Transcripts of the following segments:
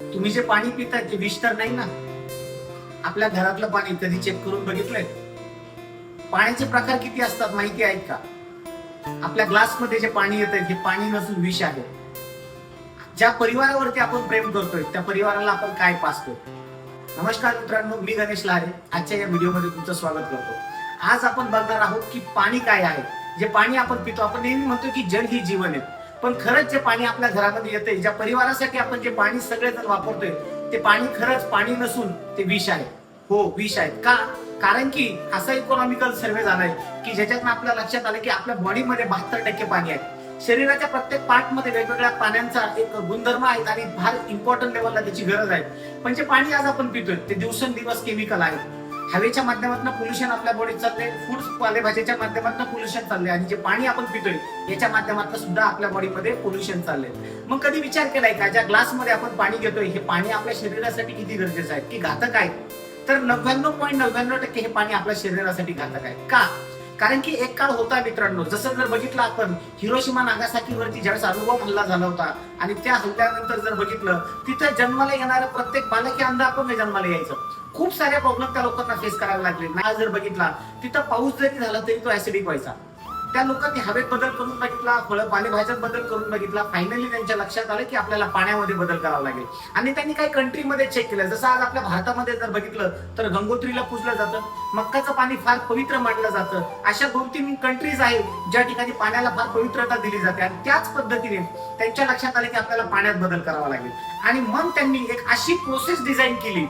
तुम्ही जे पाणी पिताय ते विष तर नाही ना? आपल्या घरातलं पाणी कधी चेक करून बघितलंय? पाण्याचे प्रकार किती असतात माहिती आहेत का? आपल्या ग्लासमध्ये जे पाणी येतंय हे पाणी नसून विष आहे. ज्या परिवारावरती आपण प्रेम करतोय त्या परिवाराला आपण काय पाचतोय? नमस्कार मित्रांनो, मी गणेश लहारे आजच्या या व्हिडिओमध्ये तुमचं स्वागत करतो. आज आपण बघणार आहोत की पाणी काय आहे. जे पाणी आपण पितो, आपण नेहमी म्हणतो की जल ही जीवन आहे, पण खरंच जे पाणी आपल्या घरामध्ये येते, ज्या परिवारासाठी आपण जे पाणी सगळेजण वापरतोय, ते पाणी खरंच पाणी नसून ते विष आहे. हो, विष आहे. का? कारण की असा इकॉनॉमिकल सर्वे झालाय की ज्याच्यातून आपल्या लक्षात आलं की आपल्या बॉडीमध्ये 72% पाणी आहे. शरीराच्या प्रत्येक पार्ट मध्ये वेगवेगळ्या पाण्याचा एक गुणधर्म आहेत आणि फार इम्पॉर्टंट लेवलला त्याची गरज आहे. पण जे पाणी आज आपण पितोय ते दिवसेंदिवस केमिकल आहे. हवेच्या माध्यमातून पोल्युशन आपल्या बॉडीत चाललंय, फूड्स पालेभाज्याच्या माध्यमातून पोल्युशन चाललंय आणि जे पाणी आपण पितोय याच्या माध्यमातून सुद्धा आपल्या बॉडीमध्ये पोल्युशन चाललंय. मग कधी विचार केलाय का, ज्या ग्लासमध्ये आपण पाणी घेतोय हे पाणी आपल्या शरीरासाठी किती गरजेचं आहे, की घातक आहे? तर 99.99% हे पाणी आपल्या शरीरासाठी घातक आहे. का? कारण की एक काळ होता मित्रांनो, जसं जर बघितलं आपण हिरोशिमा नागासाकी वरती ज्यावेळेस अणुबॉम्ब हल्ला झाला होता आणि त्या हल्ल्यानंतर जर बघितलं, तिथे जन्माला येणारं प्रत्येक बालक हे अंध अपंग जन्माला यायचं. खूप सारे प्रॉब्लेम त्या लोकांना फेस करावे लागले. नाही जर बघितला तिथं पाऊस जरी झाला तरी तो ऍसिडिक व्हायचा. त्या लोकांनी हवेत बदल करून बघितला, फळ पालेभाज्यात बदल करून बघितला. फायनली त्यांच्या लक्षात आलं की आपल्याला पाण्यामध्ये बदल करावा लागेल आणि त्यांनी काही कंट्रीमध्ये चेक केलं. जसं आज आपल्या भारतामध्ये जर बघितलं तर गंगोत्रीला पूजलं जातं, मक्काचं पाणी फार पवित्र मानलं जातं. अशा 2-3 कंट्रीज आहेत ज्या ठिकाणी पाण्याला फार पवित्रता दिली जाते आणि त्याच पद्धतीने त्यांच्या लक्षात आलं की आपल्याला पाण्यात बदल करावा लागेल आणि मग त्यांनी एक अशी प्रोसेस डिझाईन केली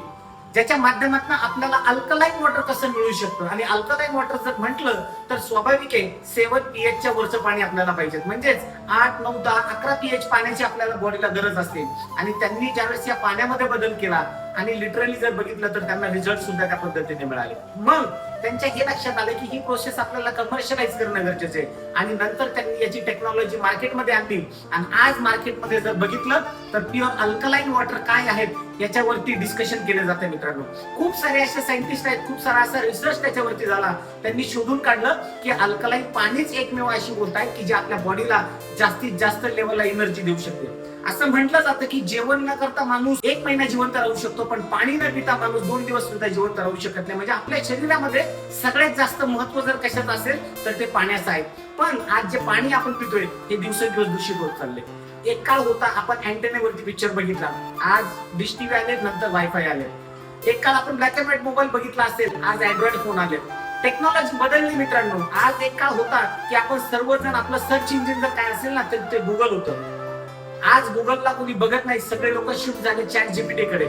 ज्याच्या माध्यमातून आपल्याला अल्कलाईन वॉटर कसं मिळू शकतं. आणि अल्कलाईन वॉटर जर म्हटलं तर स्वाभाविक आहे 7 pH च्या वरचं पाणी आपल्याला पाहिजे. म्हणजेच 8, 9, 10, 11 pH पाण्याची आपल्याला बॉडीला गरज असते. आणि त्यांनी ज्यावेळेस या पाण्यामध्ये बदल केला आणि लिटरली जर बघितलं तर त्यांना रिझल्ट सुद्धा त्या पद्धतीने मिळाले. मग त्यांच्या हे लक्षात आलं की ही प्रोसेस आपल्याला कमर्शियलाइज करणं गरजेचं आहे आणि नंतर त्यांनी याची टेक्नॉलॉजी मार्केटमध्ये आणली आणि आज मार्केटमध्ये जर बघितलं तर प्युअर अल्कलाईन वॉटर काय आहेत याच्यावरती डिस्कशन केलं जातं मित्रांनो. खूप सारे असे सायंटिस्ट आहेत, खूप सारा असा रिसर्च त्याच्यावरती झाला. त्यांनी शोधून काढलं की अल्कलाईन पाणीच एकमेव अशी गोष्ट आहे की जी आपल्या बॉडीला जास्तीत जास्त लेवलला एनर्जी देऊ शकते. असं म्हटलं जातं की जेवण न करता माणूस 1 महिना जिवंत राहू शकतो, पण पाणी न पिता माणूस 2 दिवस सुद्धा जिवंत राहू शकत नाही. म्हणजे आपल्या शरीरामध्ये सगळ्यात जास्त महत्व जर कशाचं असेल तर ते पाण्याचं आहे. पण आज जे पाणी आपण पितोय हे दिवसेंदिवस दूषित होत चालले. एक काळ होता आपण अँटेनावरती पिक्चर बघितला, आज डिश टीव्ही आले, नंतर वायफाय आले. एक काळ आपण ब्लॅक अँड व्हाईट मोबाईल बघितला असेल, आज अँड्रॉइड फोन आले. टेक्नॉलॉजी बदलली मित्रांनो. आज एक काळ होता की आपण सर्वजण आपलं सर्च इंजिन जर काय असेल ना तर ते गुगल होतं. आज गुगलला कोणी बघत नाही, सगळे लोक शिफ्ट झाले चॅट जीपीटी कडे.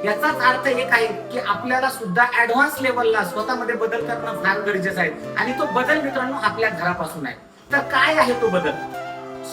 याचाच अर्थ एक आहे की आपल्याला सुद्धा ऍडव्हान्स लेवलला स्वतःमध्ये बदल करणं फार गरजेचं आहे आणि तो बदल मित्रांनो आपल्या घरापासून आहे. तर काय आहे तो बदल?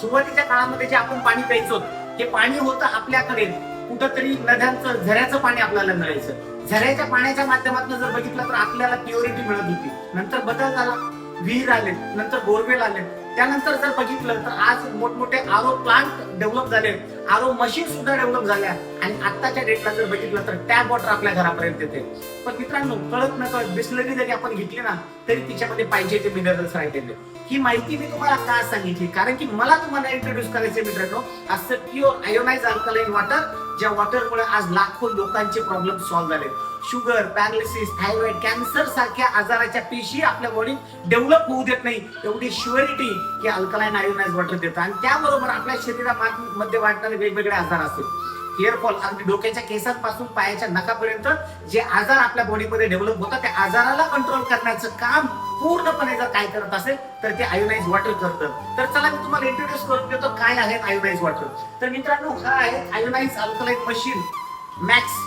सुरुवातीच्या काळामध्ये जे आपण पाणी प्यायचो हे पाणी होतं आपल्याकडे कुठंतरी नद्यांचं, झऱ्याचं पाणी आपल्याला मिळायचं. झऱ्याच्या पाण्याच्या माध्यमातून जर बघितलं तर आपल्याला प्युरिटी मिळत होती. नंतर बदल झाला, विहीर आले, नंतर बोरवेल आले. त्यानंतर जर बघितलं तर आज मोठमोठे आरो प्लांट डेव्हलप झाले, आरो मशीन सुद्धा डेव्हलप झाल्या आणि आताच्या डेटला जर बघितलं तर टॅप वॉटर आपल्या घरापर्यंत येते. पण मित्रांनो, कळत न कळत बिस्लरी जरी आपण घेतली ना तरी तिच्यामध्ये पाहिजे ते मिनरल्स राहिलेले. ही माहिती मी तुम्हाला का सांगितली? कारण की मला तुम्हाला इंट्रोड्यूस करायचे मित्रांनो असं प्युअर आयोनाइज अल्कलाईन वॉटर, ज्या वॉटरमुळे आज लाखो लोकांचे प्रॉब्लेम सॉल्व्ह झाले. शुगर, पॅरालिसिस, थायरॉइड, कॅन्सर सारख्या आजाराच्या पेशी आपल्या बॉडीत डेव्हलप होऊ देत नाही, एवढी श्युअरिटी हे अल्कलाईन आयोनाइज वॉटर देतं. आणि त्याबरोबर आपल्या शरीरामध्ये वाढणारे वेगवेगळे आजार असतील, हेअरफॉल, अगदी डोक्याच्या केसांपासून पायाच्या नखापर्यंत जे आजार आपल्या बॉडीमध्ये डेव्हलप होतात त्या आजाराला कंट्रोल करण्याचं काम पूर्णपणे जर काय करत असेल तर ते आयोनाइज वॉटर करतं. तर चला मी तुम्हाला इंट्रोड्यूस करून देतो काय आहे आयोनाइज वॉटर. तर मित्रांनो, हा आहे आयोनाइज अल्कलाईन मशीन मॅक्स.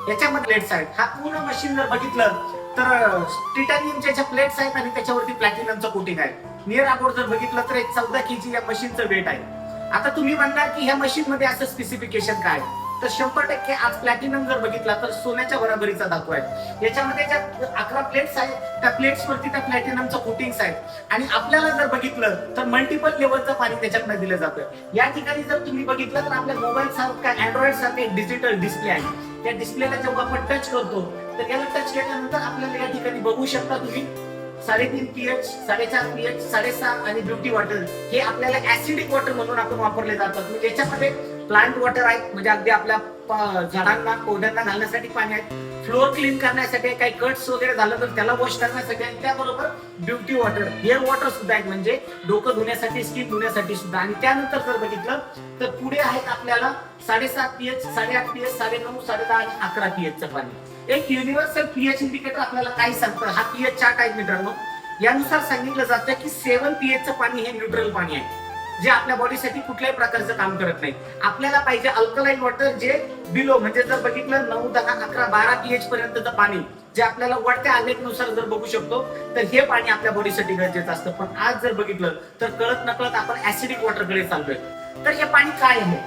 याच्यामध्ये प्लेट्स आहेत. हा पूर्ण मशीन जर बघितलं तर टिटॅनियमच्या ज्या प्लेट्स आहेत आणि त्याच्यावरती प्लॅटिनमचं कोटिंग आहे. नियर अबाउट जर बघितलं तर 14 kg या मशीनचं वेट आहे. आता तुम्ही म्हणणार की ह्या मशीन मध्ये असं स्पेसिफिकेशन काय? तर 100% आज प्लॅटिनम जर बघितला तर सोन्याच्या बरोबरीचा धातू आहे. याच्यामध्ये ज्या 11 प्लेट्स आहेत त्या प्लेट्स वरती त्या प्लॅटिनमचं कोटिंग्स आहेत आणि आपल्याला जर बघितलं तर मल्टिपल लेवलचं पाणी त्याच्यातनं दिलं जातं. या ठिकाणी जर तुम्ही बघितलं तर आपल्या मोबाईल सारखा अँड्रॉइड सारखा एक डिजिटल डिस्प्ले आहे. त्या डिस्प्लेला जेव्हा आपण टच करतो तर याला टच केल्यानंतर आपल्याला या ठिकाणी बघू शकता तुम्ही 3.5 pH, 4.5 pH, 6.5 आणि ब्युटी वॉटर हे आपल्याला ऍसिडिक वॉटर म्हणून आपण वापरले जातात. म्हणजे याच्यामध्ये प्लांट वॉटर आहे, म्हणजे अगदी आपल्या झाडांना पौध्यांना घालण्यासाठी पाणी आहे, फ्लोअर क्लीन करण्यासाठी, काही कट्स वगैरे झालं तर त्याला वॉश करण्यासाठी, आणि त्याबरोबर ब्युटी वॉटर, हेअर वॉटर सुद्धा आहे, म्हणजे डोकं धुण्यासाठी, स्किन धुण्यासाठी सुद्धा. आणि त्यानंतर जर बघितलं तर पुढे आहेत आपल्याला 7.5 pH, 8.5 pH, 9.5, 10.5 आणि 11 pH पाणी. एक युनिव्हर्सल पीएच इंडिकेटर आपल्याला काय सांगतं, हा पीएच चार्ट आहे मित्रांनो. यानुसार सांगितलं जातं की 7 pH पाणी हे न्यूट्रल पाणी आहे, जे आपल्या बॉडीसाठी कुठल्याही प्रकारचं काम करत नाही. आपल्याला पाहिजे अल्कलाईन वॉटर, जे बिलो म्हणजे जर बघितलं 9, 10, 11, 12 pH पर्यंतचं पाणी, जे आपल्याला वाढत्या आलेखनुसार जर बघू शकतो, तर हे पाणी आपल्या बॉडीसाठी गरजेचं असतं. पण आज जर बघितलं तर कळत नकळत आपण ऍसिडिक वॉटरकडे चाललोय. तर हे पाणी काय आहे?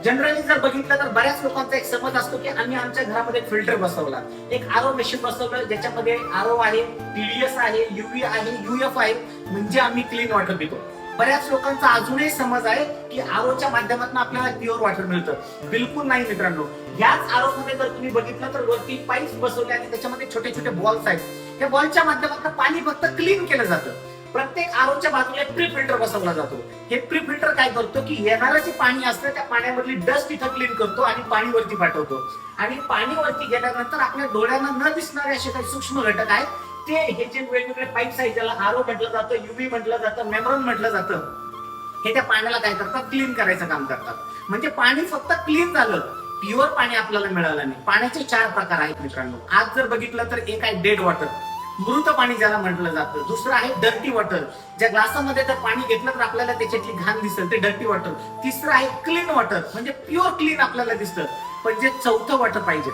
जनरली जर बघितलं तर बऱ्याच लोकांचा एक समज असतो की आम्ही आमच्या घरामध्ये फिल्टर बसवला, एक आरओ मशीन बसवलं, ज्याच्यामध्ये आरओ आहे, टीडीएस आहे, युव्ही आहे, युएफ आहे, म्हणजे आम्ही क्लीन वॉटर पितो. बऱ्याच लोकांचा अजूनही समज आहे की आरओच्या माध्यमातून आपल्याला प्युअर वॉटर मिळतं. बिलकुल नाही मित्रांनो. याच आरओ मध्ये जर तुम्ही बघितलं तर वरती पाईप्स बसवले आणि त्याच्यामध्ये छोटे छोटे बॉल्स आहेत. त्या बॉलच्या माध्यमातून पाणी फक्त क्लीन केलं जातं. प्रत्येक आरओच्या बाजूला एक प्री फिल्टर बसवला जातो. हे प्री फिल्टर काय करतो की येणारं जे पाणी असतं त्या पाण्यामधली डस्ट इथं क्लीन करतो आणि पाणी वरती पाठवतो. आणि पाणी वरती गेल्यानंतर आपल्या डोळ्यांना न दिसणारे असे काही सूक्ष्म घटक आहेत, ते हे जे वेगवेगळे पाईप्स आहेत, ज्याला आरओ म्हटलं जातं, युव्ही म्हटलं जातं, मेम्ब्रेन म्हटलं जातं, हे त्या पाण्याला काय करतात, क्लीन करायचं काम करतात. म्हणजे पाणी फक्त क्लीन झालं, प्युअर पाणी आपल्याला मिळालं नाही. पाण्याचे 4 प्रकार आहेत मित्रांनो. आज जर बघितलं तर एक आहे डेड वॉटर, मृत पाणी ज्याला म्हटलं जातं. दुसरं आहे डर्टी वॉटर, ज्या ग्लासामध्ये जर पाणी घेतलं तर आपल्याला त्याच्यातली घाण दिसेल, ते डर्टी वॉटर. तिसरं आहे क्लीन वॉटर, म्हणजे प्युअर क्लीन आपल्याला दिसतं. पण जे चौथं वॉटर पाहिजे,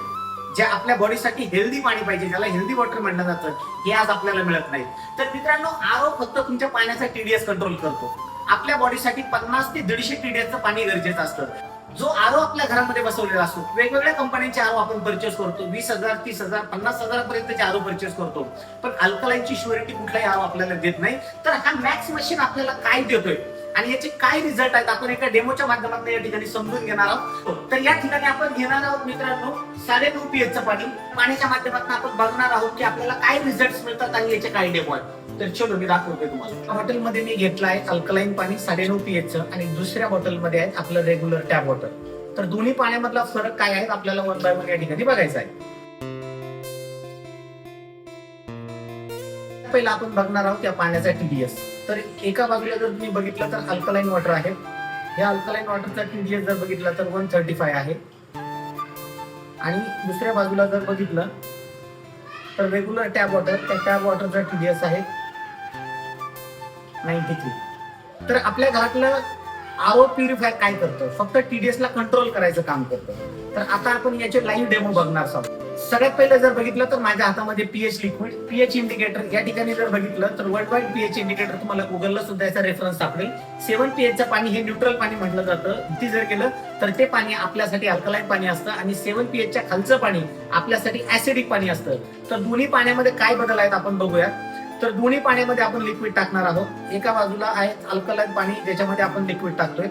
जे आपल्या बॉडीसाठी हेल्दी पाणी पाहिजे, ज्याला हेल्दी वॉटर म्हटलं जातं, हे आज आपल्याला मिळत नाही. तर मित्रांनो, आरओ फक्त तुमच्या पाण्याचा टीडीएस कंट्रोल करतो. आपल्या बॉडीसाठी 50 ते 150 टीडीएसचं पाणी गरजेचं असतं. जो आरओ आपल्या घरामध्ये बसवलेला असतो, वेगवेगळ्या कंपन्यांचे आरओ आपण परचेस करतो, 20,000, 30,000, 50,000 पर्यंतचे आरओ परचेस करतो. पण अल्कलाईनची श्युरिटी कुठलाही आरओ आपल्याला देत नाही. तर हा मॅक्स मशीन आपल्याला काय देतोय आणि याचे काय रिझल्ट आहेत, आपण एका डेमोच्या माध्यमातून या ठिकाणी समजून घेणार आहोत. तर या ठिकाणी आपण घेणार आहोत मित्रांनो 9.5 pH पाणी. पाण्याच्या माध्यमातून आपण बघणार आहोत की आपल्याला काय रिझल्ट मिळतात आणि याचे काय डेमो आहेत. तर चलो मी दाखवतोय तुम्हाला. हॉटेलमध्ये मी घेतलं आहे अल्कलाईन पाणी 9.5 pH आणि दुसऱ्या बॉटलमध्ये आहे आपलं रेग्युलर टॅप वॉटर. तर दोन्ही पाण्यामधला फरक काय आहे आपल्याला 1 by 1 या ठिकाणी बघायचा आहे. पहिला आपण बघणार आहोत या पाण्याचा टीडीएस. तर एका बाजूला जर तुम्ही बघितलं तर अल्कलाईन वॉटर आहे. या अल्कलाईन वॉटरचा टीडीएस जर बघितला तर 135 आहे. आणि दुसऱ्या बाजूला जर बघितलं तर रेग्युलर टॅप वॉटर, त्या टॅप वॉटरचा टीडीएस आहे 93. तर आपल्या घरातलं आरओ प्युरिफायर काय करतं, फक्त टीडीएस ला कंट्रोल करायचं काम करतं. तर आता आपण याचे लाईव्ह डेमो बघणार आहोत. सगळ्यात पहिलं जर बघितलं तर माझ्या हातामध्ये पीएच लिक्विड, पीएच इंडिकेटर. या ठिकाणी जर बघितलं तर वर्ल्ड वाईड पीएच इंडिकेटर तुम्हाला गुगलला सुद्धा याचा रेफरन्स सापडेल. 7 pH पाणी हे न्यूट्रल पाणी म्हटलं जातं. इथे जर केलं तर ते पाणी आपल्यासाठी अल्कलाईन पाणी असतं आणि 7 pH खालचं पाणी आपल्यासाठी ऍसिडिक पाणी असतं. तर दोन्ही पाण्यामध्ये काय बदल आहेत आपण बघूयात. तर दोन्ही पाण्यामध्ये आपण लिक्विड टाकणार आहोत. एका बाजूला आहे अल्कलाईन पाणी, ज्याच्यामध्ये आपण लिक्विड टाकतोय,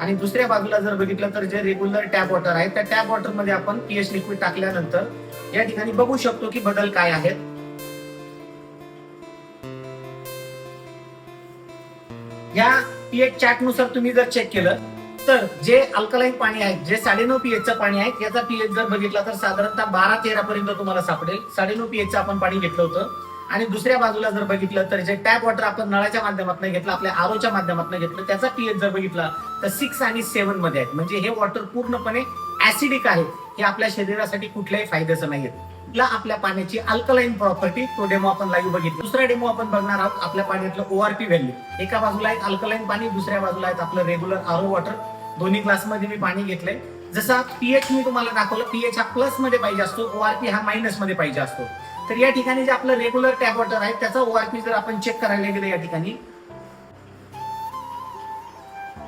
आणि दुसऱ्या बाजूला जर बघितलं तर जे रेग्युलर टॅप वॉटर आहे, त्या टॅप वॉटर मध्ये आपण पीएच लिक्विड टाकल्यानंतर या ठिकाणी बघू शकतो की बदल काय आहेत. या पीएच चार्ट नुसार तुम्ही जर चेक केलं तर जे अल्कलाईन पाणी आहे, जे 9.5 pH पाणी आहे, याचा पीएच जर बघितला तर साधारणतः 12-13 पर्यंत तुम्हाला सापडेल. 9.5 pH आपण पाणी घेतलं होतं. आणि दुसऱ्या बाजूला जर बघितलं तर जे टॅप वॉटर आपण नळाच्या माध्यमातून घेतलं, आपल्या आरओच्या माध्यमातून घेतलं, त्याचा पीएच जर बघितला तर 6 आणि 7 मध्ये आहे. म्हणजे हे वॉटर पूर्णपणे ऍसिडिक आहे. हे आपल्या शरीरासाठी कुठल्याही फायद्याचं नाहीये. आपल्या पाण्याची अल्कलाईन प्रॉपर्टी, तो डेमो आपण लाईव्ह बघितला. दुसरा डेमो आपण बघणार आहोत आपल्या पाण्यातलं ओआरपी व्हॅल्यू. एका बाजूला आहे अल्कलाईन पाणी, दुसऱ्या बाजूला आहे आपलं रेग्युलर आरओ वॉटर. दोन्ही ग्लासमध्ये मी पाणी घेतलंय. जसा पीएच मी तुम्हाला दाखवलं, पीएच हा प्लस मध्ये पाहिजे असतो, ओआरपी हा मायनस मध्ये पाहिजे असतो. तर या ठिकाणी जे आपलं रेग्युलर टॅप वॉटर आहे त्याचा ओआरपी जर आपण चेक करायला गेलं या ठिकाणी,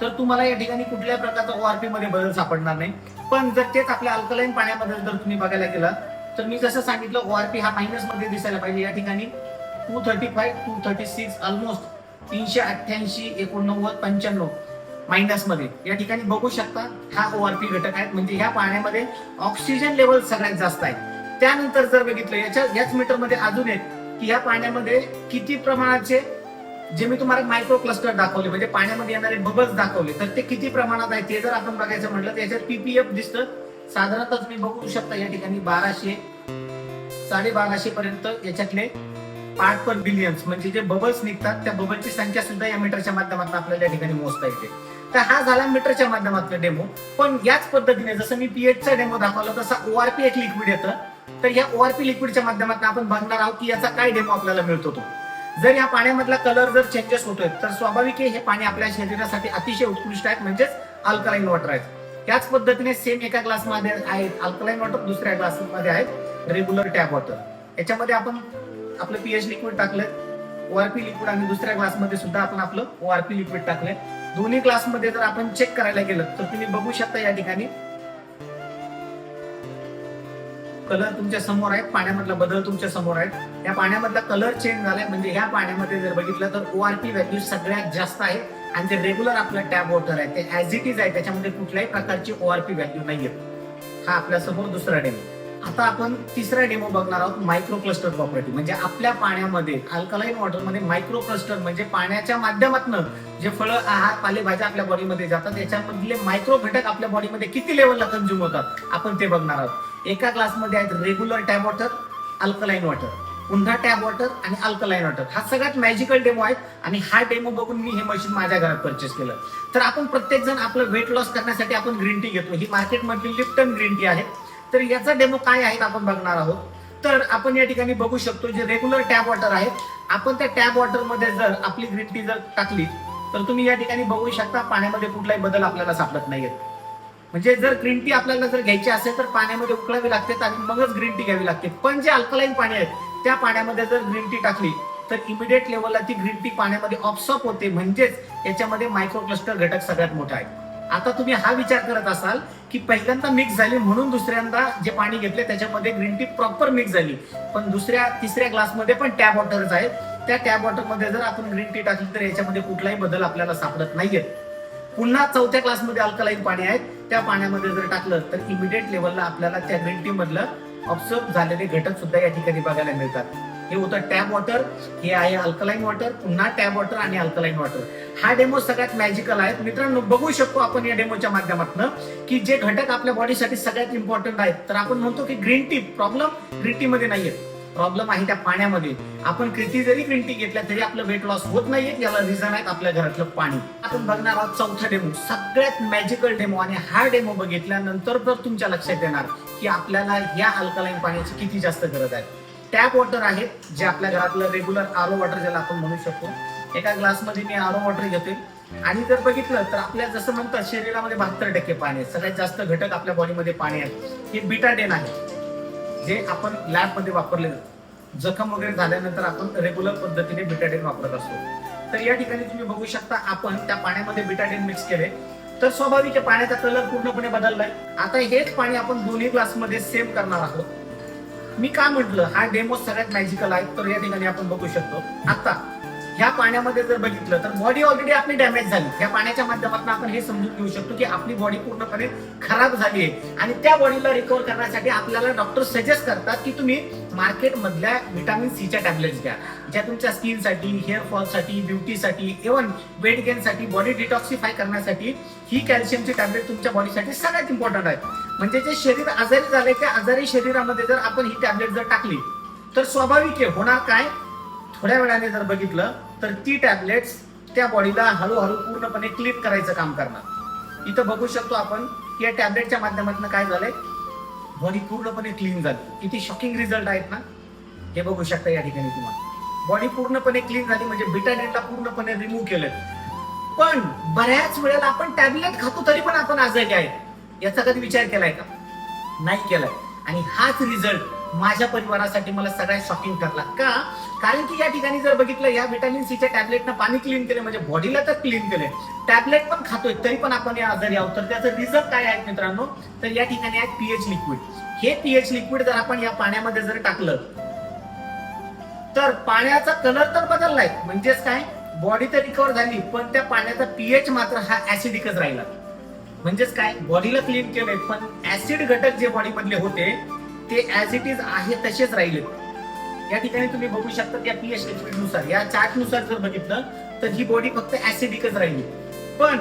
तर तुम्हाला या ठिकाणी कुठल्याही प्रकारचा ओआरपी मध्ये बदल सापडणार नाही. पण जर तेच आपल्या अल्कलाईन पाण्यामध्ये जर तुम्ही बघायला गेला तर मी जसं सांगितलं ओआरपी हा मायनस मध्ये दिसायला पाहिजे. या ठिकाणी 235, 236, ऑलमोस्ट 388, 89, 95 मायनस मध्ये या ठिकाणी बघू शकता. हा ओआरपी घटक आहे, म्हणजे ह्या पाण्यामध्ये ऑक्सिजन लेवल सगळ्यात जास्त आहे. त्यानंतर जर बघितलं याच मीटर मध्ये अजून एक की या पाण्यामध्ये किती प्रमाणाचे, जे मी तुम्हाला मायक्रो क्लस्टर दाखवले, म्हणजे पाण्यामध्ये येणारे बबल्स दाखवले, तर ते किती प्रमाणात आहे ते जर आपण बघायचं म्हटलं तर याच्यात पीपीएफ दिसतं साधारणतः तुम्ही बघू शकता या ठिकाणी 1200 1250 पर्यंत याच्यातले पार्ट पर बिलियन्स म्हणजे जे बबल्स निघतात त्या बबलची संख्या सुद्धा या मीटरच्या माध्यमातून आपल्याला या ठिकाणी मोजता येते. तर हा झाला मीटरच्या माध्यमातून डेमो. पण याच पद्धतीने जसं मी पीएचचा डेमो दाखवला तसा ओआरपी एक लिक्विड येतं. तर या ओआरपी लिक्विडच्या माध्यमातून आपण बघणार आहोत की याचा काय डेमो आपल्याला मिळतो तो. जर या पाण्यामधला कलर जर चेंजेस होतोय तर स्वाभाविक आहे हे पाणी आपल्या शरीरासाठी अतिशय उत्कृष्ट आहे, म्हणजेच अल्कलाईन वॉटर आहे. त्याच पद्धतीने सेम एका ग्लासमध्ये आहेत अल्कलाईन वॉटर, दुसऱ्या ग्लासमध्ये आहेत रेग्युलर टॅप वॉटर. याच्यामध्ये आपण आपलं पीएच लिक्विड टाकलंय, ओआरपी लिक्विड, आणि दुसऱ्या ग्लासमध्ये सुद्धा आपण आपलं ओआरपी लिक्विड टाकलंय. दोन्ही ग्लासमध्ये जर आपण चेक करायला गेलं तर तुम्ही बघू शकता या ठिकाणी कलर तुमच्या समोर आहे, पाण्यामधला बदल तुमच्या समोर आहे. या पाण्यामधला कलर चेंज झालाय, म्हणजे ह्या पाण्यामध्ये जर बघितलं तर ओआरपी व्हॅल्यू सगळ्यात जास्त आहे आणि जे रेग्युलर आपलं टॅप वॉटर आहे ते ऍज इट इज आहे, त्याच्यामध्ये कुठल्याही प्रकारची ओआरपी व्हॅल्यू नाहीये. हा आपल्या समोर दुसरा डेमो. आता आपण तिसरा डेमो बघणार आहोत मायक्रो क्लस्टर प्रॉपर्टी. म्हणजे आपल्या पाण्यामध्ये अल्कलाईन वॉटरमध्ये मायक्रो क्लस्टर म्हणजे पाण्याच्या माध्यमातून जे फळं, आहार, पालेभाज्या आपल्या बॉडीमध्ये जातात याच्यामधले मायक्रो घटक आपल्या बॉडीमध्ये किती लेवलला कन्झ्युम होतात आपण ते बघणार आहोत. एका ग्लासमध्ये आहेत regular tap water, alkaline water, पुन्हा टॅप वॉटर आणि अल्कलाईन वॉटर. हा सगळ्यात मॅजिकल डेमो आहे आणि हा डेमो बघून मी हे मशीन माझ्या घरात परचेस केलं. तर आपण प्रत्येक जण आपलं वेट लॉस करण्यासाठी आपण ग्रीन टी घेतो. ही मार्केटमधली लिप्टन ग्रीन टी आहे. तर याचा डेमो काय आहे आपण बघणार आहोत. तर आपण या ठिकाणी बघू शकतो जे रेग्युलर टॅप वॉटर आहे, आपण त्या टॅप वॉटर मध्ये जर आपली ग्रीन टी जर टाकली तर तुम्ही या ठिकाणी बघू शकता पाण्यामध्ये कुठलाही बदल आपल्याला सापडत नाहीये. म्हणजे जर ग्रीन टी आपल्याला जर घ्यायची असेल तर पाण्यामध्ये उकळावी लागते आणि मगच ग्रीन टी घ्यावी लागते. पण जे अल्कलाईन पाणी आहे त्या पाण्यामध्ये जर ग्रीन टी टाकली तर इमिडिएट लेवलला ती ग्रीन टी पाण्यामध्ये ऑब्सॉर्ब होते, म्हणजेच याच्यामध्ये मायक्रो क्लस्टर घटक सगळ्यात मोठा आहे. आता तुम्ही हा विचार करत असाल की पहिल्यांदा मिक्स झाली म्हणून दुसऱ्यांदा जे पाणी घेतले त्याच्यामध्ये ग्रीन टी प्रॉपर मिक्स झाली, पण दुसऱ्या तिसऱ्या ग्लासमध्ये पण टॅप वॉटरच आहे. त्या टॅप वॉटरमध्ये जर आपण ग्रीन टी टाकली तर याच्यामध्ये कुठलाही बदल आपल्याला सापडत नाहीये. पुन्हा चौथ्या क्लासमध्ये अल्कलाईन पाणी आहे, त्या पाण्यामध्ये जर टाकलं तर इमिडिएट लेवलला आपल्याला त्या ग्रीन टी मधलं ऑब्सर्व झालेले घटक सुद्धा या ठिकाणी बघायला मिळतात. हे होतं टॅप वॉटर, हे आहे अल्कलाईन वॉटर, पुन्हा टॅप वॉटर आणि अल्कलाईन वॉटर. हा डेमो सगळ्यात मॅजिकल आहे मित्रांनो. बघू शकतो आपण या डेमोच्या माध्यमातून की जे घटक आपल्या बॉडीसाठी सगळ्यात इम्पॉर्टंट आहेत. तर आपण म्हणतो की green tea problem green tea मध्ये नाहीये, प्रॉब्लेम आहे त्या पाण्यामध्ये. आपण किती जरी ग्रीन टी घेतल्या तरी आपलं वेट लॉस होत नाहीये, याला रिझन आहे आपल्या घरातलं पाणी. आपण बघणार आहोत चौथा डेमो, सगळ्यात मॅजिकल डेमो. आणि हा डेमो बघितल्यानंतर तर तुमच्या लक्षात येणार की आपल्याला या अल्कलाईन पाण्याची किती जास्त गरज आहे. टॅप वॉटर आहे जे आपल्या घरातलं रेग्युलर आरो वॉटर ज्याला आपण म्हणू शकतो. एका ग्लासमध्ये मी आरो वॉटर घेतोय आणि जर बघितलं तर आपल्या जसं म्हणतात शरीरामध्ये 72% पाणी आहे. सगळ्यात जास्त घटक आपल्या बॉडीमध्ये पाणी आहे. हे बिटाडेन आहे जे आपण लॅबमध्ये वापरले जातं. जखम वगैरे झाल्यानंतर आपण रेग्युलर पद्धतीने बिटाडेन वापरत असतो. तर या ठिकाणी तुम्ही बघू शकता आपण त्या पाण्यामध्ये बिटाडेन मिक्स केले तर स्वाभाविक पाण्याचा कलर पूर्णपणे बदललाय. आता हेच पाणी आपण दोन्ही ग्लासमध्ये सेम करणार आहोत. मी का म्हटलं हा डेमो सगळ्यात मॅजिकल आहे, तर या ठिकाणी आपण बघू शकतो आता ह्या पाण्यामध्ये जर बघितलं तर बॉडी ऑलरेडी आपली डॅमेज झाली. या पाण्याच्या माध्यमातून आपण हे समजून घेऊ शकतो की आपली बॉडी पूर्णपणे खराब झाली आहे आणि त्या बॉडीला रिकव्हर करण्यासाठी आपल्याला डॉक्टर सजेस्ट करतात की तुम्ही मार्केट मधल्या व्हिटॅमिन सीच्या टॅबलेट्स घ्या, ज्या तुमच्या स्किनसाठी, हेअर फॉलसाठी, ब्युटीसाठी, इव्हन वेट गेनसाठी, बॉडी डिटॉक्सिफाय करण्यासाठी ही कॅल्शियमची टॅबलेट तुमच्या बॉडीसाठी सगळ्यात इम्पॉर्टंट आहे. म्हणजे जे शरीर आजारी झाले त्या आजारी शरीरामध्ये जर आपण ही टॅबलेट जर टाकली तर स्वाभाविक आहे होणार काय, थोड्या वेळाने जर बघितलं तर ती टॅबलेट्स त्या बॉडीला हळूहळू पूर्णपणे क्लीन करायचं काम करणार. इथं बघू शकतो आपण की या टॅबलेटच्या माध्यमातून काय झालंय, बॉडी पूर्णपणे क्लीन झाली. किती शॉकिंग रिझल्ट आहेत ना, हे बघू शकता या ठिकाणी तुम्हाला. बॉडी पूर्णपणे क्लीन झाली म्हणजे बिटाडेनला पूर्णपणे रिमूव्ह केलं. पण बऱ्याच वेळेला आपण टॅबलेट खातो तरी पण आपण आजारी आहे. याचा कधी विचार केलाय का? नाही केलाय. आणि हाच रिझल्ट माझ्या परिवारासाठी मला सगळ्यात शॉकिंग ठरला. का? कारण की या ठिकाणी जर बघितलं या व्हिटॅमिन सीच्या टॅबलेटनं पाणी क्लीन केले म्हणजे बॉडीला तर क्लीन केले, टॅबलेट पण खातोय तरी पण आपण या आजारी आहोत. तर त्याचं रिझल्ट काय आहे मित्रांनो, तर या ठिकाणी आहे पीएच लिक्विड. हे पीएच लिक्विड जर आपण या पाण्यामध्ये जर टाकलं तर पाण्याचा कलर तर बदललाय, म्हणजेच काय, बॉडी तर रिकव्हर झाली पण त्या पाण्याचा पीएच मात्र हा ऍसिडिकच राहिला. म्हणजेच काय, बॉडीला क्लीन केलंय पण ऍसिड घटक जे बॉडी मधले होते ते ऍज इट इज आहे तसेच राहिले. या ठिकाणी तुम्ही बघू शकता या पीएच लिक्विड नुसार, या चार्ट नुसार जर बघितलं तर ही बॉडी फक्त ऍसिडिकच राहिली. पण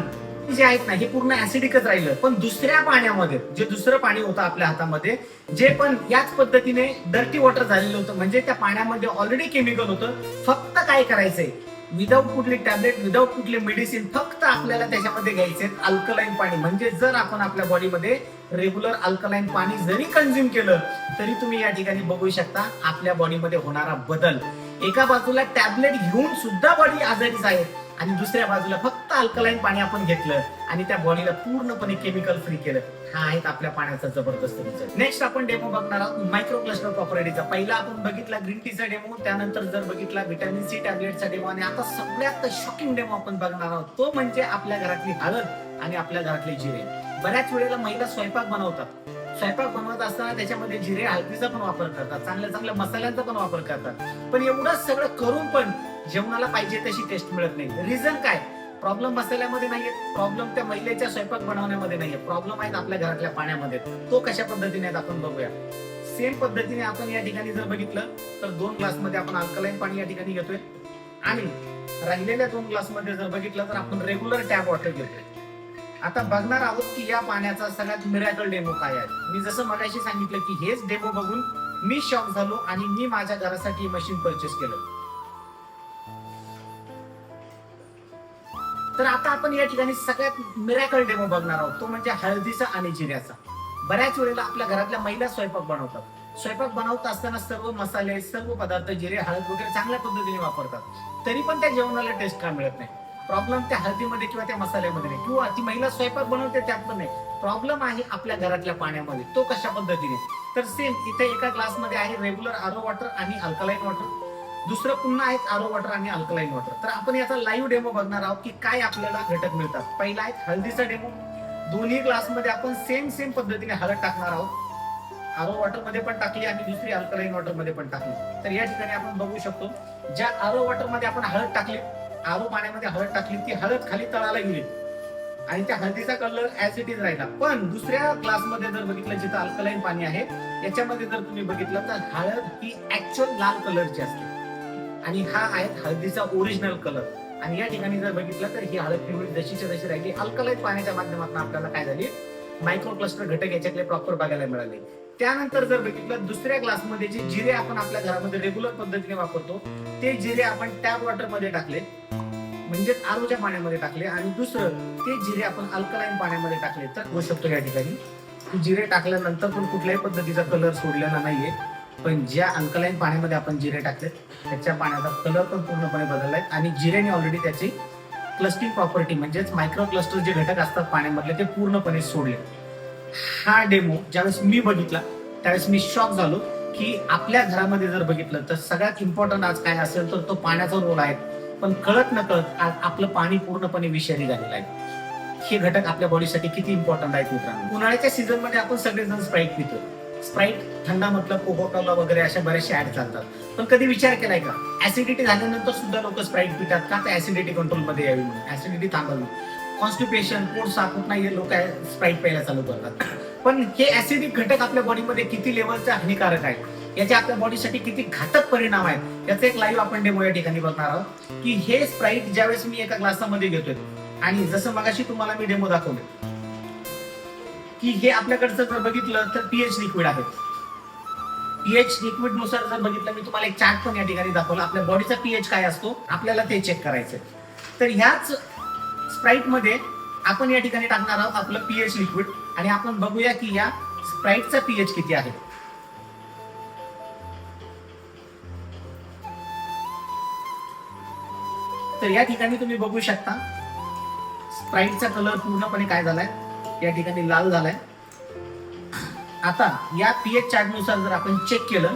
जे आहेत ना हे पूर्ण ऍसिडिकच राहिलं. पण दुसऱ्या पाण्यामध्ये जे दुसरं पाणी होतं आपल्या हातामध्ये, जे पण याच पद्धतीने डर्टी वॉटर झालेलं होतं, म्हणजे त्या पाण्यामध्ये ऑलरेडी केमिकल होतं. फक्त काय करायचंय, विदाऊट कुठली टॅबलेट, विदाऊट कुठले मेडिसिन, फक्त आपल्याला त्याच्यामध्ये घ्यायचे अल्कलाईन पाणी. म्हणजे जर आपण आपल्या बॉडीमध्ये रेग्युलर अल्कलाईन पाणी जरी कंझ्युम केलं तरी तुम्ही या ठिकाणी बघू शकता आपल्या बॉडीमध्ये होणारा बदल. एका बाजूला टॅबलेट घेऊन सुद्धा बॉडी आजारीच आहे आणि दुसऱ्या बाजूला फक्त अल्कलाईन पाणी आपण घेतलं आणि त्या बॉडीला पूर्णपणे केमिकल फ्री केलं. हा आहे आपल्या पाण्याचा जबरदस्त रिझल्ट. नेक्स्ट आपण डेमो बघणार आहोत मायक्रो क्लस्टर प्रॉपर्टीचा. पहिला आपण बघितला ग्रीन टीचा डेमो, त्यानंतर जर बघितला व्हिटॅमिन सी टॅबलेटचा डेमो, आणि आता सगळ्यात शॉकिंग डेमो आपण बघणार आहोत, तो म्हणजे आपल्या घरातली हळद आणि आपल्या घरातले जिरे. बऱ्याच वेळेला महिला स्वयंपाक बनवतात, स्वयंपाक बनवत असताना त्याच्यामध्ये जिरे हळदीचा पण वापर करतात, चांगल्या चांगल्या मसाल्यांचा पण वापर करतात. पण एवढं सगळं करून पण जेवणाला पाहिजे तशी टेस्ट मिळत नाही. रिझन काय? प्रॉब्लेम मसाल्यामध्ये नाहीये, प्रॉब्लेम त्या महिलेच्या स्वयंपाक बनवण्यामध्ये नाहीये, प्रॉब्लेम आहेत आपल्या घरातल्या पाण्यामध्ये. तो कशा पद्धतीने आहेत आपण बघूया. सेम पद्धतीने आपण या ठिकाणी जर बघितलं तर 2 ग्लासमध्ये आपण अल्कलाईन पाणी या ठिकाणी घेतोय आणि राहिलेल्या 2 ग्लासमध्ये जर बघितलं तर आपण रेग्युलर टॅप वॉटर घेतोय. आता बघणार आहोत की या पाण्याचा सगळ्यात मिरॅकल डेमो काय आहे. मी जसं मगाशी सांगितलं की हेच डेमो बघून मी शॉक झालो आणि मी माझ्या घरासाठी मशीन परचेस केलं. तर आता आपण या ठिकाणी सगळ्यात मिरॅकल डेमो बघणार आहोत, तो म्हणजे हळदीचा आणि जिऱ्याचा. बऱ्याच वेळेला आपल्या घरातल्या महिला स्वयंपाक बनवतात, स्वयंपाक बनवत असताना सर्व मसाले, सर्व पदार्थ, जिरे, हळद वगैरे चांगल्या पद्धतीने वापरतात, तरी पण त्या जेवणाला टेस्ट का मिळत नाही? प्रॉब्लेम त्या हळदीमध्ये किंवा त्या मसाल्यामध्ये नाही, किंवा ती महिला स्वयंपाक बनवते त्यात पण नाही. प्रॉब्लेम आहे आपल्या घरातल्या पाण्यामध्ये. तो कशा पद्धतीने? तर सेम इथे एका ग्लासमध्ये आहे रेग्युलर आरो वॉटर आणि अल्कलाईन वॉटर, दुसरं पुन्हा आहे आरो वॉटर आणि अल्कलाईन वॉटर. तर आपण याचा लाईव्ह डेमो बघणार आहोत की काय आपल्याला घटक मिळतात. पहिला आहे हळदीचा डेमो. दोन्ही ग्लासमध्ये आपण सेम पद्धतीने हळद टाकणार आहोत. आरो वॉटर मध्ये पण टाकली आणि दुसरी अल्कलाईन वॉटर मध्ये पण टाकली. तर या ठिकाणी आपण बघू शकतो, ज्या आरो वॉटर मध्ये आपण हळद टाकली, आरो पाण्यामध्ये हळद टाकली, ती हळद खाली तळाला गेली आणि त्या हळदीचा कलर ऍज इट इज राहिला. पण दुसऱ्या ग्लासमध्ये जर बघितलं, जिथं अल्कलाईन पाणी आहे, याच्यामध्ये जर तुम्ही बघितलं तर हळद ही ऍक्च्युअल लाल कलरची असते आणि हा आहे हळदीचा ओरिजिनल कलर. आणि या ठिकाणी जर बघितलं तर ही हळद पिवळी जशीच्या तशी राहिली. अल्कलाईन पाण्याच्या माध्यमातून आपल्याला काय झाली, मायक्रो क्लस्टर घटक याच्यातले प्रॉपर बघायला मिळाले. त्यानंतर जर बघितलं दुसऱ्या ग्लासमध्ये जे जिरे आपण आपल्या घरामध्ये रेग्युलर पद्धतीने वापरतो, ते जिरे आपण टॅप वॉटर मध्ये टाकले, म्हणजे आरोच्या पाण्यामध्ये टाकले, आणि दुसरं ते जिरे आपण अल्कलाईन पाण्यामध्ये टाकले. तर होऊ शकतो या ठिकाणी जिरे टाकल्यानंतर पण कुठल्याही पद्धतीचा कलर सोडलेला नाहीये. पण ज्या अल्कलाईन पाण्यामध्ये आपण जिरे टाकले त्याच्या पाण्याचा कलर पण पूर्णपणे बदललाय आणि जिरेने ऑलरेडी त्याची क्लस्टिंग प्रॉपर्टी म्हणजेच मायक्रो क्लस्टर जे घटक असतात पाण्यामधले ते पूर्णपणे सोडले. हा डेमो ज्यावेळेस मी बघितला त्यावेळेस मी शॉक झालो की आपल्या घरामध्ये जर बघितलं तर सगळ्यात इम्पॉर्टंट आज काय असेल तर तो पाण्याचा रोल आहे. पण कळत न कळत आज आपलं पाणी पूर्णपणे विषारी झालेलं आहे. हे घटक आपल्या बॉडीसाठी किती इम्पॉर्टंट आहेत मित्रांनो. उन्हाळ्याच्या सीझन मध्ये आपण सगळेजण स्प्राईट पितो. स्प्राईट थंडा मतलब कोको कोला वगैरे अशा बऱ्याचशा ऍड चालतात. पण कधी विचार केलाय का ऍसिडिटी झाल्यानंतर सुद्धा लोक स्प्राईट पितात का? तर ऍसिडिटी कंट्रोल मध्ये यावी म्हणून, ऍसिडिटी थांबावी. कॉन्स्टिपेशन, पोट साफ होत नाही, लोक स्प्राईट प्यायला चालू करतात. पण हे ऍसिडिक घटक आपल्या बॉडीमध्ये किती लेवलचे हानिकारक आहे, याचे आपल्या बॉडीसाठी किती घातक परिणाम आहेत, याचा एक लाईव्ह आपण डेमो या ठिकाणी बघणार आहोत. की हे स्प्राईट ज्यावेळेस मी एका ग्लासामध्ये घेतोय आणि जसं मगाशी तुम्हाला मी डेमो दाखवले की हे आपल्याकडचं जर बघितलं तर पीएच लिक्विड आहे. पीएच लिक्विड नुसार जर बघितलं, मी तुम्हाला एक चार्ट पण या ठिकाणी दाखवला, आपल्या बॉडीचा पीएच काय असतो आपल्याला ते चेक करायचं. तर ह्याच स्प्राईट मध्ये आपण या ठिकाणी टाकणार आहोत आपलं पीएच लिक्विड आणि आपण बघूया की या स्प्राईटचा पीएच किती आहे. तर या ठिकाणी तुम्ही बघू शकता स्प्राईटचा कलर पूर्णपणे काय झालाय, या ठिकाणी लाल झालाय. आता या पीएच चार्ट नुसार जर आपण चेक केलं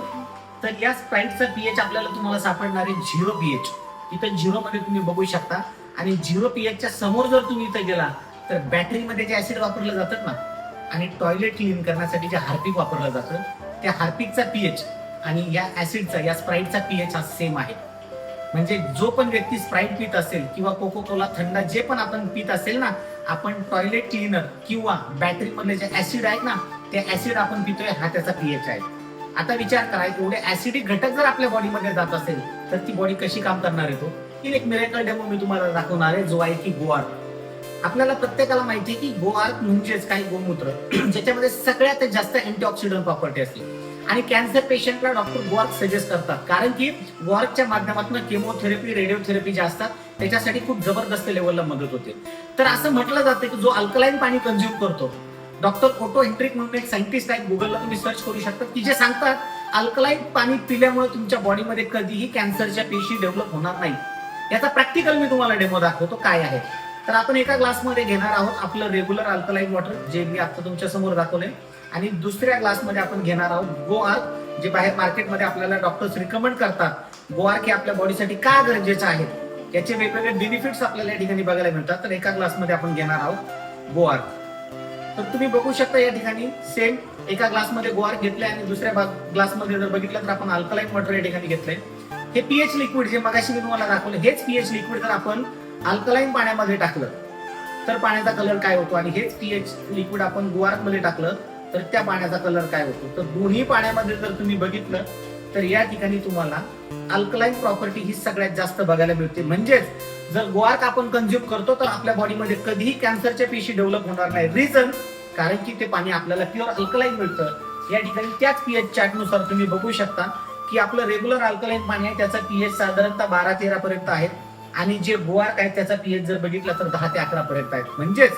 तर या स्प्राईटचा पीएच आपल्याला तुम्हाला सापडणार आहे 0 पीएच. इथं 0 मध्ये तुम्ही बघू शकता आणि 0 पीएचच्या समोर जर तुम्ही इथं गेला तर बॅटरीमध्ये जे ऍसिड वापरलं जातात ना आणि टॉयलेट क्लीन करण्यासाठी जे हार्पिक वापरलं जातं, त्या हार्पिकचा पीएच आणि या ऍसिडचा, या स्प्राईटचा पीएच हा सेम आहे. म्हणजे जो पण व्यक्ती स्प्राईट पित असेल किंवा कोको कोला थंडा जे पण आपण पित असेल ना, आपण टॉयलेट क्लीनर किंवा बॅटरी मधले जे ऍसिड आहेत ना, ते ऍसिड आपण पितोय, हा त्याचा पीएच आहे. आता विचार करा, एवढे ऍसिडिक घटक जर आपल्या बॉडीमध्ये जात असेल तर ती बॉडी कशी काम करणार आहे तो. एक मिरेकल डेमो मी तुम्हाला दाखवणार आहे, जो आहे की गुआर. आपल्याला प्रत्येकाला माहिती आहे की गोआर्क म्हणजेच काही गोमूत्र ज्याच्यामध्ये सगळ्यात जास्त अँटीऑक्सिडंट प्रॉपर्टी असते आणि कॅन्सर पेशंटला डॉक्टर गोआर्क सजेस्ट करतात, कारण की गोआर्कच्या माध्यमातून केमोथेरपी, रेडिओथेरपी ज्या असतात त्याच्यासाठी खूप जबरदस्त लेवलला मदत होते. तर असं म्हटलं जातं की जो अल्कलाईन पाणी कंझ्युम करतो, डॉक्टर ओटो हेंड्रिक म्हणून एक सायंटिस्ट आहेत, गुगलला तुम्ही सर्च करू शकता, की जे सांगतात अल्कलाईन पाणी पिल्यामुळे तुमच्या बॉडीमध्ये कधीही कॅन्सरच्या पेशी डेव्हलप होणार नाही. याचा प्रॅक्टिकल मी तुम्हाला डेमो दाखवतो काय आहे. तर आपण एका ग्लासमध्ये घेणार आहोत आपलं रेग्युलर अल्कलाईन वॉटर, जे मी आता तुमच्या समोर दाखवलंय, आणि दुसऱ्या ग्लासमध्ये आपण घेणार आहोत गोआर्क, जे बाहेर मार्केटमध्ये आपल्याला डॉक्टर्स रिकमेंड करतात. गोआर्क हे आपल्या बॉडीसाठी का गरजेचं आहे, याचे वेगवेगळे बेनिफिट्स आपल्याला या ठिकाणी बघायला मिळतात. तर एका ग्लासमध्ये आपण घेणार आहोत गोआर्क. तर तुम्ही बघू शकता या ठिकाणी सेम एका ग्लासमध्ये गोआर्क घेतलंय आणि दुसऱ्या ग्लासमध्ये जर बघितलं तर आपण अल्कलाईन वॉटर या ठिकाणी घेतलंय. हे पीएच लिक्विड जे मगाशी मी तुम्हाला दाखवलं, हेच पीएच लिक्विड जर आपण अल्कलाईन पाण्यामध्ये टाकलं तर पाण्याचा कलर काय होतो, आणि हेच पीएच लिक्विड आपण गोआर्क मध्ये टाकलं तर त्या पाण्याचा कलर काय होतो. तर दोन्ही पाण्यामध्ये जर तुम्ही बघितलं तर या ठिकाणी तुम्हाला अल्कलाईन प्रॉपर्टी ही सगळ्यात जास्त बघायला मिळते. म्हणजेच जर गोआर्क आपण कंझ्युम करतो तर आपल्या बॉडीमध्ये कधीही कॅन्सरच्या पेशी डेव्हलप होणार नाही. रिझन, कारण की ते पाणी आपल्याला प्युअर अल्कलाईन मिळतं. या ठिकाणी त्याच पीएच चार्टनुसार तुम्ही बघू शकता की आपलं रेग्युलर अल्कलाईन पाणी आहे त्याचा पीएच साधारणतः 12-13 पर्यंत आहे, आणि जे गोआर्क आहे त्याचा पीएच जर बघितला तर 10 ते 11 पर्यंत आहे. म्हणजेच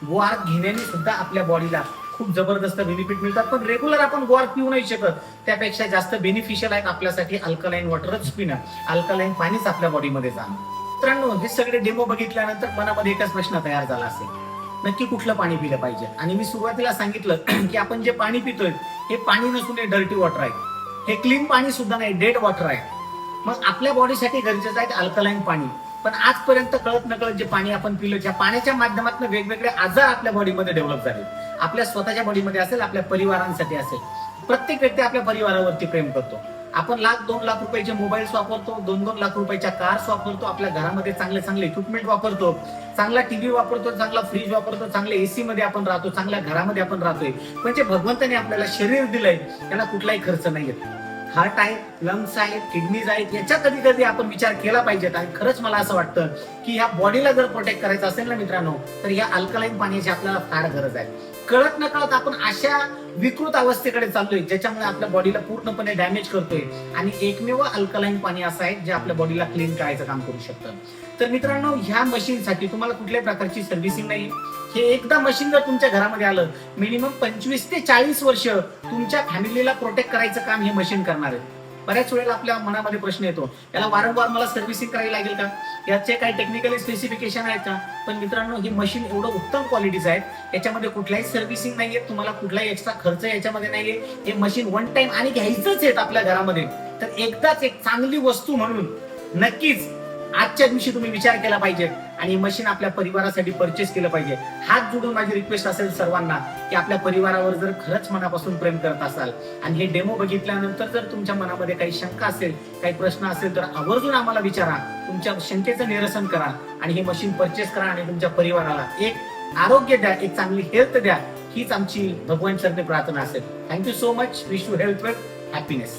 गोआर्क घेण्याने सुद्धा आपल्या बॉडीला खूप जबरदस्त बेनिफिट मिळतात. पण रेग्युलर आपण गोआर्क पिऊ नाही शकत, त्यापेक्षा जास्त बेनिफिशियल आहे आपल्यासाठी अल्कलाईन वॉटरच पिणं, अल्कलाईन पाणीच आपल्या बॉडीमध्ये जाणं. मित्रांनो, हे सगळे डेमो बघितल्यानंतर मनामध्ये एकच प्रश्न तयार झाला असेल, नक्की कुठलं पाणी पिलं पाहिजे. आणि मी सुरुवातीला सांगितलं की आपण जे पाणी पितोय हे पाणी नसून हे डर्टी वॉटर आहे, हे क्लीन पाणी सुद्धा नाही, डेड वॉटर आहे. मग आपल्या बॉडीसाठी गरजेचं आहे अल्कलाईन पाणी. पण आजपर्यंत कळत नकळत जे पाणी आपण पिलं, ज्या पाण्याच्या माध्यमातून वेगवेगळे आजार आपल्या बॉडीमध्ये डेव्हलप झाले, आपल्या स्वतःच्या बॉडीमध्ये असेल, आपल्या परिवारांसाठी असेल. प्रत्येक व्यक्ती आपल्या परिवारावरती प्रेम करतो. आपण 1,00,000-2 लाख रुपयाचे मोबाईल्स वापरतो, 2-2 लाख रुपयाच्या कार्स वापरतो, आपल्या घरामध्ये चांगले चांगले इक्विपमेंट वापरतो, चांगला टीव्ही वापरतो, चांगला फ्रीज वापरतो, चांगले एसी मध्ये आपण राहतो, चांगल्या घरामध्ये आपण राहतोय. म्हणजे भगवंताने आपल्याला शरीर दिलंय, त्याला कुठलाही खर्च नाहीये. हार्ट आहे, लंग्स आहेत, किडनीज आहेत, याचा कधी कधी आपण विचार केला पाहिजे. आणि खरंच मला असं वाटतं की ह्या बॉडीला जर प्रोटेक्ट करायचं असेल ना मित्रांनो, तर या अल्कलाईन पाण्याची आपल्याला फार गरज आहे. कळत न कळत आपण अशा विकृत अवस्थेकडे चाललोय ज्याच्यामुळे आपल्या बॉडीला पूर्णपणे डॅमेज करतोय, आणि एकमेव अल्कलाईन पाणी असं आहे जे आपल्या बॉडीला क्लीन करायचं काम करू शकतं. तर मित्रांनो, ह्या मशीनसाठी तुम्हाला कुठल्याही प्रकारची सर्व्हिसिंग नाही. हे एकदा मशीन जर तुमच्या घरामध्ये आलं, मिनिमम 25 ते 40 वर्ष तुमच्या फॅमिलीला प्रोटेक्ट करायचं काम हे मशीन करणार आहे. बऱ्याच वेळेला आपल्या मनामध्ये प्रश्न येतो, याला वारंवार मला सर्व्हिसिंग करावी लागेल का, याचे काही टेक्निकली स्पेसिफिकेशन आहेत का. पण मित्रांनो, ही मशीन एवढं उत्तम क्वालिटीचं आहे, याच्यामध्ये कुठलाही सर्व्हिसिंग नाहीये, तुम्हाला कुठलाही एक्स्ट्रा खर्च याच्यामध्ये नाहीये. हे मशीन वन टाइम आणि घ्यायचंच आहे आपल्या घरामध्ये, तर एकदाच एक चांगली वस्तू म्हणून नक्कीच आजच्या दिवशी तुम्ही विचार केला पाहिजे आणि मशीन आपल्या परिवारासाठी परचेस केलं पाहिजे. हात जोडून माझी रिक्वेस्ट असेल सर्वांना की आपल्या परिवारावर जर खरंच मनापासून प्रेम करत असाल आणि हे डेमो बघितल्यानंतर जर तुमच्या मनामध्ये काही शंका असेल, काही प्रश्न असेल, तर आवर्जून आम्हाला विचारा, तुमच्या शंकेचं निरसन करा आणि हे मशीन परचेस करा आणि तुमच्या परिवाराला एक आरोग्य द्या, एक चांगली हेल्थ द्या. हीच आमची भगवान चरणी प्रार्थना असेल. Thank you so much. Wish you health, wealth, happiness.